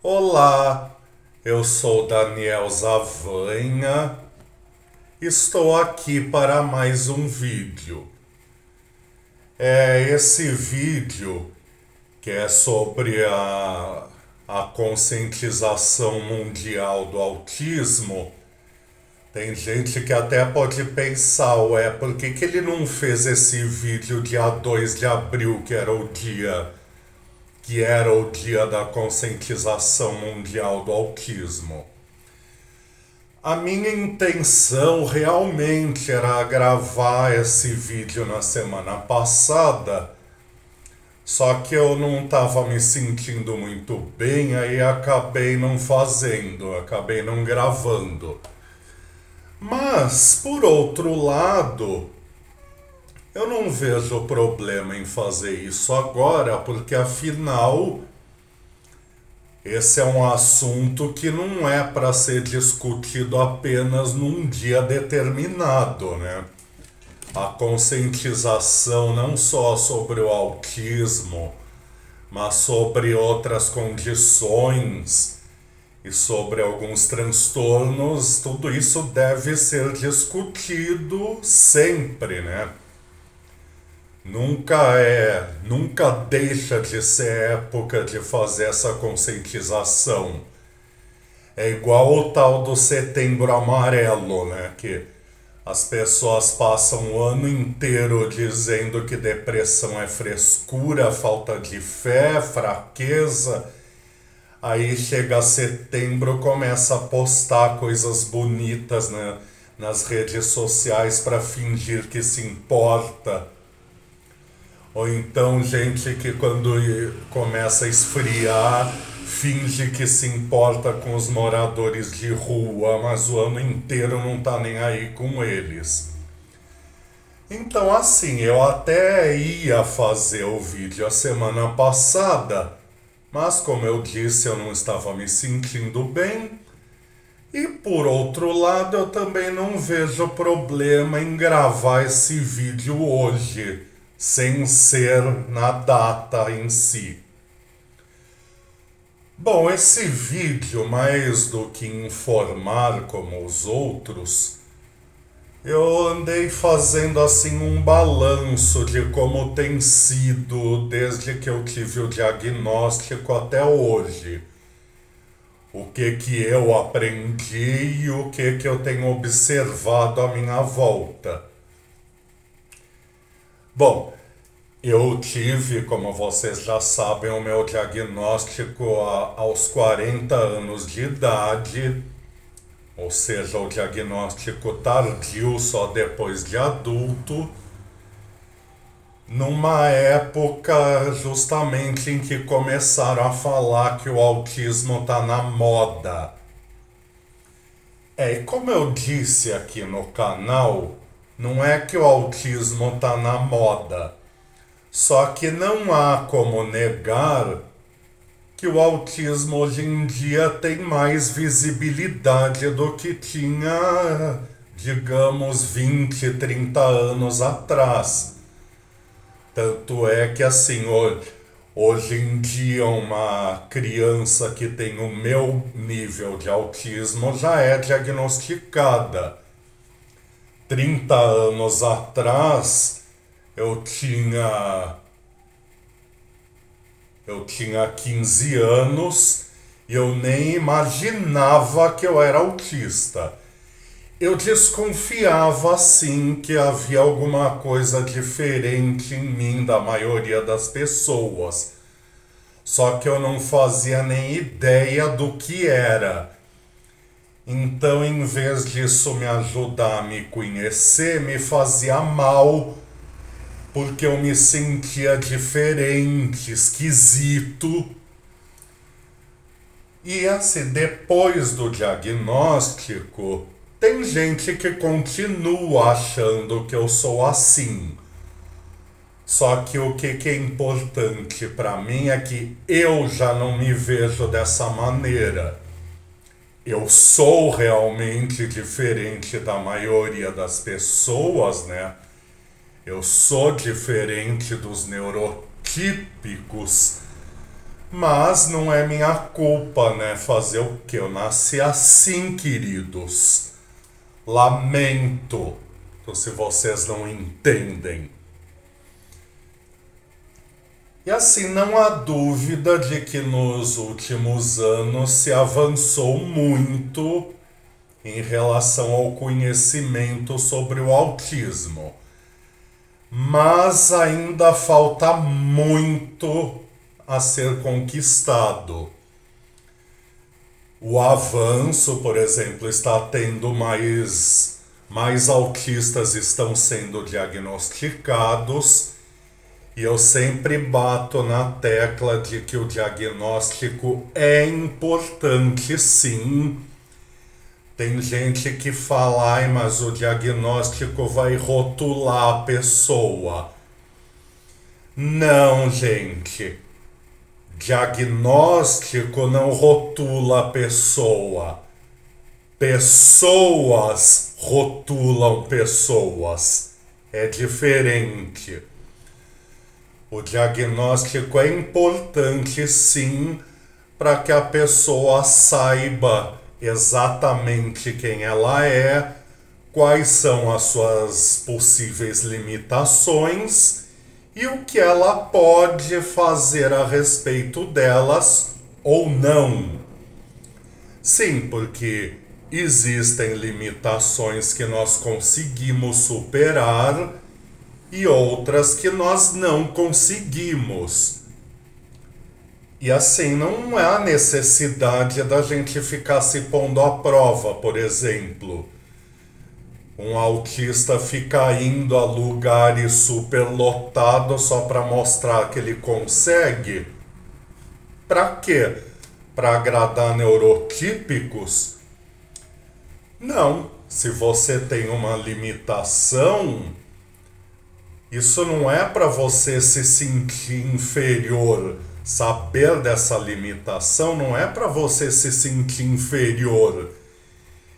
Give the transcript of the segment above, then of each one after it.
Olá, eu sou Daniel Zavanha. Estou aqui para mais um vídeo. Esse vídeo que é sobre a conscientização mundial do autismo. Tem gente que até pode pensar, por que ele não fez esse vídeo dia 2 de abril, que era o dia da conscientização mundial do autismo? A minha intenção realmente era gravar esse vídeo na semana passada, só que eu não estava me sentindo muito bem, aí acabei não fazendo, acabei não gravando. Mas, por outro lado, eu não vejo problema em fazer isso agora, porque afinal esse é um assunto que não é para ser discutido apenas num dia determinado, né? A conscientização não só sobre o autismo, mas sobre outras condições e sobre alguns transtornos, tudo isso deve ser discutido sempre, né? Nunca deixa de ser época de fazer essa conscientização. É igual o tal do Setembro Amarelo, né? Que as pessoas passam o ano inteiro dizendo que depressão é frescura, falta de fé, fraqueza. Aí chega setembro, começa a postar coisas bonitas, né, nas redes sociais para fingir que se importa. Ou então gente que quando começa a esfriar, finge que se importa com os moradores de rua, mas o ano inteiro não tá nem aí com eles. Então assim, eu até ia fazer o vídeo a semana passada, mas como eu disse, eu não estava me sentindo bem. E por outro lado, eu também não vejo problema em gravar esse vídeo hoje, sem ser na data em si. Bom, esse vídeo, mais do que informar como os outros, eu andei fazendo assim um balanço de como tem sido desde que eu tive o diagnóstico até hoje. O que eu aprendi e o que eu tenho observado à minha volta. Bom, eu tive, como vocês já sabem, o meu diagnóstico aos 40 anos de idade, ou seja, o diagnóstico tardio só depois de adulto, numa época justamente em que começaram a falar que o autismo está na moda. E como eu disse aqui no canal, não é que o autismo está na moda, só que não há como negar que o autismo hoje em dia tem mais visibilidade do que tinha, digamos, 20, 30 anos atrás. Tanto é que assim, hoje em dia uma criança que tem o meu nível de autismo já é diagnosticada. 30 anos atrás eu tinha 15 anos e eu nem imaginava que eu era autista. Eu desconfiava sim que havia alguma coisa diferente em mim da maioria das pessoas. Só que eu não fazia nem ideia do que era. Então, em vez disso me ajudar a me conhecer, me fazia mal, porque eu me sentia diferente, esquisito. E assim, depois do diagnóstico, tem gente que continua achando que eu sou assim. Só que o que é importante para mim é que eu já não me vejo dessa maneira. Eu sou realmente diferente da maioria das pessoas, né? Eu sou diferente dos neurotípicos, Mas não é minha culpa, né? Fazer o quê? Eu nasci assim, queridos. Lamento, então, se vocês não entendem. E assim, não há dúvida de que nos últimos anos se avançou muito em relação ao conhecimento sobre o autismo. Mas ainda falta muito a ser conquistado. O avanço, por exemplo, está tendo mais autistas estão sendo diagnosticados, e eu sempre bato na tecla de que o diagnóstico é importante, sim. Tem gente que fala, ai, mas o diagnóstico vai rotular a pessoa. Não, gente. Diagnóstico não rotula a pessoa. Pessoas rotulam pessoas. É diferente. O diagnóstico é importante, sim, para que a pessoa saiba exatamente quem ela é, quais são as suas possíveis limitações e o que ela pode fazer a respeito delas ou não. Sim, porque existem limitações que nós conseguimos superar e outras que nós não conseguimos. E assim, não há necessidade da gente ficar se pondo à prova, por exemplo. Um autista fica indo a lugares superlotados só para mostrar que ele consegue. Para quê? Para agradar neurotípicos? Não. Se você tem uma limitação, isso não é para você se sentir inferior. Saber dessa limitação não é para você se sentir inferior,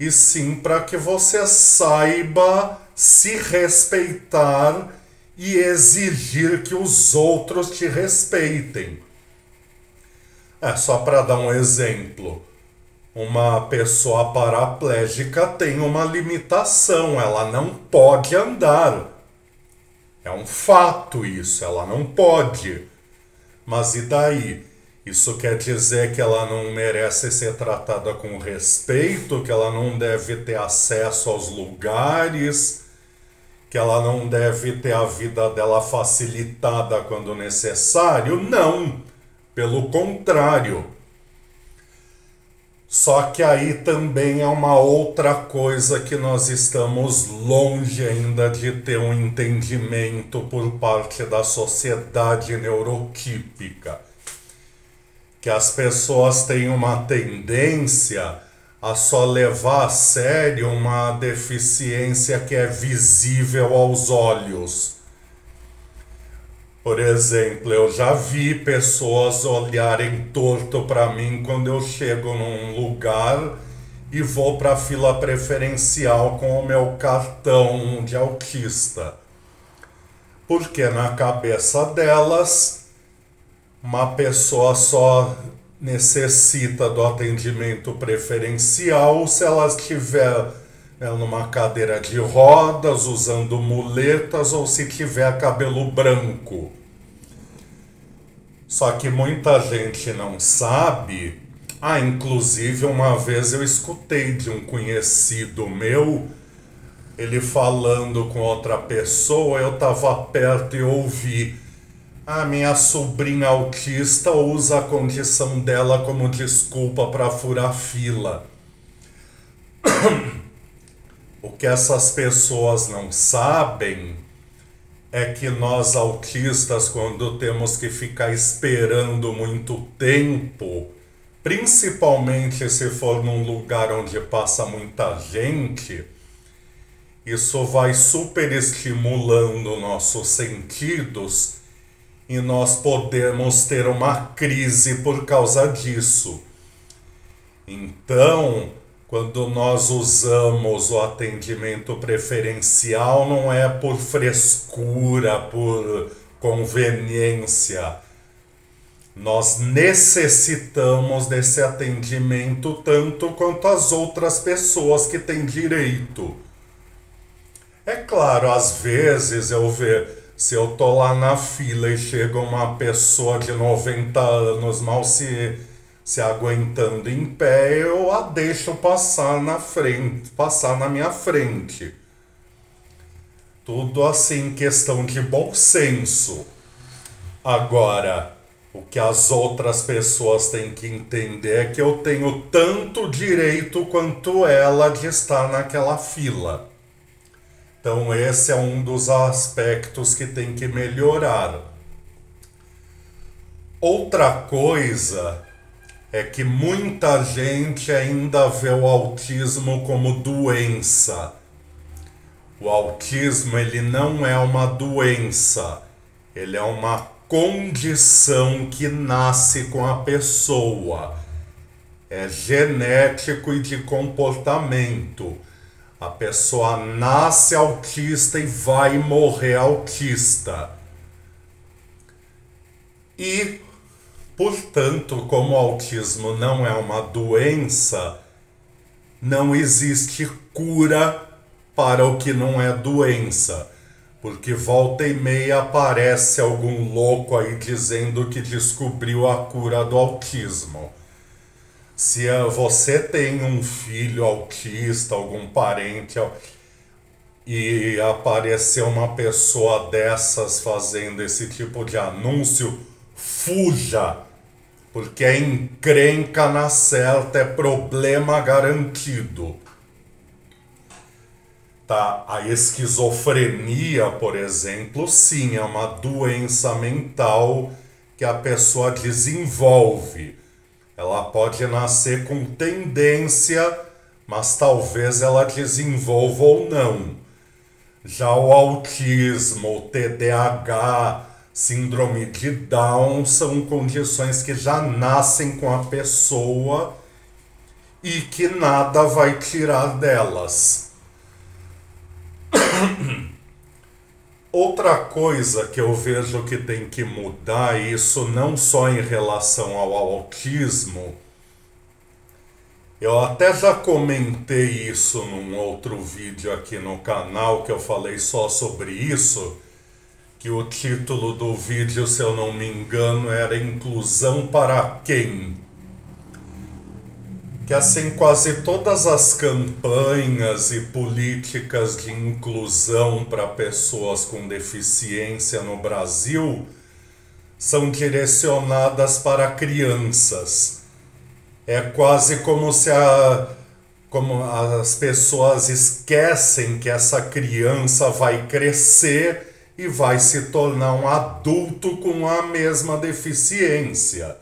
e sim para que você saiba se respeitar e exigir que os outros te respeitem. Só para dar um exemplo, uma pessoa paraplégica tem uma limitação, ela não pode andar. É um fato isso, ela não pode. Mas e daí? Isso quer dizer que ela não merece ser tratada com respeito, que ela não deve ter acesso aos lugares, que ela não deve ter a vida dela facilitada quando necessário? Não, pelo contrário. Só que aí também é uma outra coisa que nós estamos longe ainda de ter um entendimento por parte da sociedade neurotípica. Que as pessoas têm uma tendência a só levar a sério uma deficiência que é visível aos olhos. Por exemplo, eu já vi pessoas olharem torto para mim quando eu chego num lugar e vou para a fila preferencial com o meu cartão de autista. Porque na cabeça delas, uma pessoa só necessita do atendimento preferencial se ela estiver numa cadeira de rodas, usando muletas ou se tiver cabelo branco. Só que muita gente não sabe. Inclusive uma vez eu escutei de um conhecido meu, ele falando com outra pessoa, eu estava perto e ouvi: a minha sobrinha autista usa a condição dela como desculpa para furar fila. O que essas pessoas não sabem é que nós autistas, quando temos que ficar esperando muito tempo, principalmente se for num lugar onde passa muita gente, isso vai superestimulando nossos sentidos e nós podemos ter uma crise por causa disso. Então, quando nós usamos o atendimento preferencial, não é por frescura, por conveniência. Nós necessitamos desse atendimento tanto quanto as outras pessoas que têm direito. É claro, às vezes eu vejo, se eu tô lá na fila e chega uma pessoa de 90 anos mal se aguentando em pé, eu a deixo passar na frente, passar na minha frente. Tudo assim, questão de bom senso. Agora, o que as outras pessoas têm que entender é que eu tenho tanto direito quanto ela de estar naquela fila. Então esse é um dos aspectos que tem que melhorar. Outra coisa é que muita gente ainda vê o autismo como doença. O autismo, ele não é uma doença, ele é uma condição que nasce com a pessoa. É genético e de comportamento. A pessoa nasce autista e vai morrer autista. E, portanto, como o autismo não é uma doença, não existe cura para o que não é doença. Porque volta e meia aparece algum louco aí dizendo que descobriu a cura do autismo. Se você tem um filho autista, algum parente, e aparecer uma pessoa dessas fazendo esse tipo de anúncio, fuja, porque é encrenca na certa, é problema garantido. Tá? A esquizofrenia, por exemplo, sim, é uma doença mental que a pessoa desenvolve. Ela pode nascer com tendência, mas talvez ela desenvolva ou não. Já o autismo, o TDAH, síndrome de Down, são condições que já nascem com a pessoa e que nada vai tirar delas. Outra coisa que eu vejo que tem que mudar, isso não só em relação ao autismo, eu até já comentei isso num outro vídeo aqui no canal, que eu falei só sobre isso, que o título do vídeo, se eu não me engano, era Inclusão para quem? Que assim, quase todas as campanhas e políticas de inclusão para pessoas com deficiência no Brasil são direcionadas para crianças. É quase como se como as pessoas esquecem que essa criança vai crescer e vai se tornar um adulto com a mesma deficiência.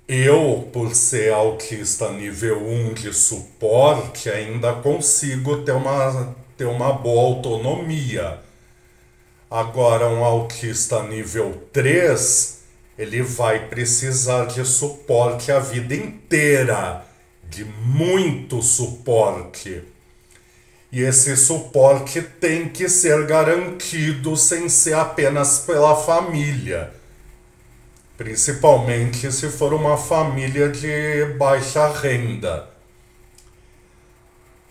Eu, por ser autista nível 1 de suporte, ainda consigo ter uma boa autonomia. Agora, um autista nível 3, ele vai precisar de suporte a vida inteira, de muito suporte. E esse suporte tem que ser garantido sem ser apenas pela família. Principalmente se for uma família de baixa renda.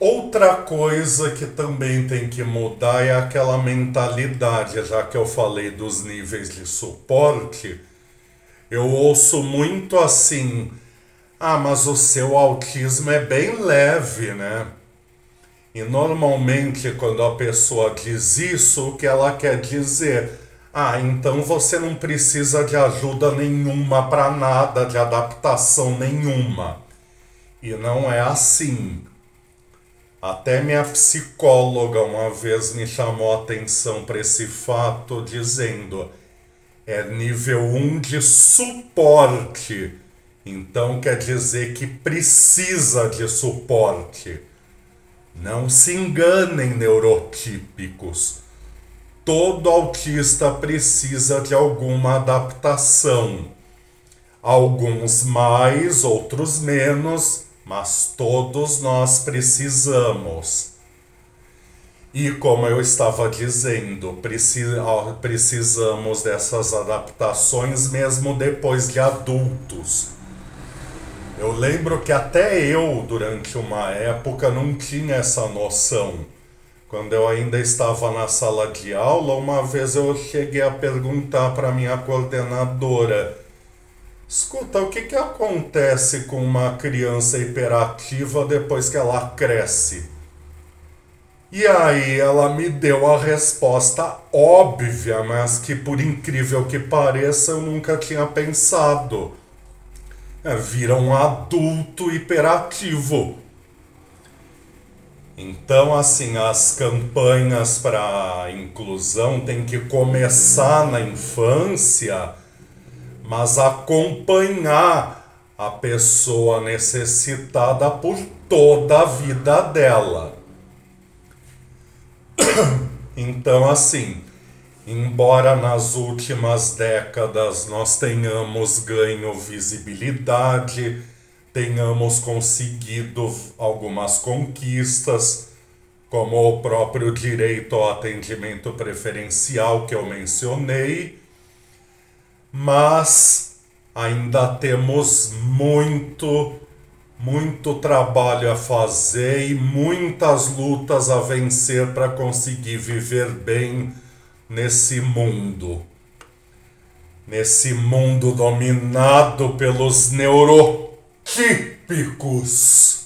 Outra coisa que também tem que mudar é aquela mentalidade, já que eu falei dos níveis de suporte, eu ouço muito assim, mas o seu autismo é bem leve, né? E normalmente quando a pessoa diz isso, o que ela quer dizer? Então você não precisa de ajuda nenhuma para nada, de adaptação nenhuma. E não é assim. Até minha psicóloga uma vez me chamou a atenção para esse fato, dizendo: é nível 1 de suporte. Então quer dizer que precisa de suporte. Não se enganem, neurotípicos. Todo autista precisa de alguma adaptação. Alguns mais, outros menos, mas todos nós precisamos. E como eu estava dizendo, precisamos dessas adaptações mesmo depois de adultos. Eu lembro que até eu, durante uma época, não tinha essa noção. Quando eu ainda estava na sala de aula, uma vez eu cheguei a perguntar para minha coordenadora: escuta, o que acontece com uma criança hiperativa depois que ela cresce? E aí ela me deu a resposta óbvia, mas que por incrível que pareça eu nunca tinha pensado. Vira um adulto hiperativo. Então, assim, as campanhas para inclusão têm que começar na infância, mas acompanhar a pessoa necessitada por toda a vida dela. Então, assim, embora nas últimas décadas nós tenhamos ganho visibilidade, tenhamos conseguido algumas conquistas, como o próprio direito ao atendimento preferencial que eu mencionei, mas ainda temos muito trabalho a fazer e muitas lutas a vencer para conseguir viver bem nesse mundo. Nesse mundo dominado pelos neurotípicos.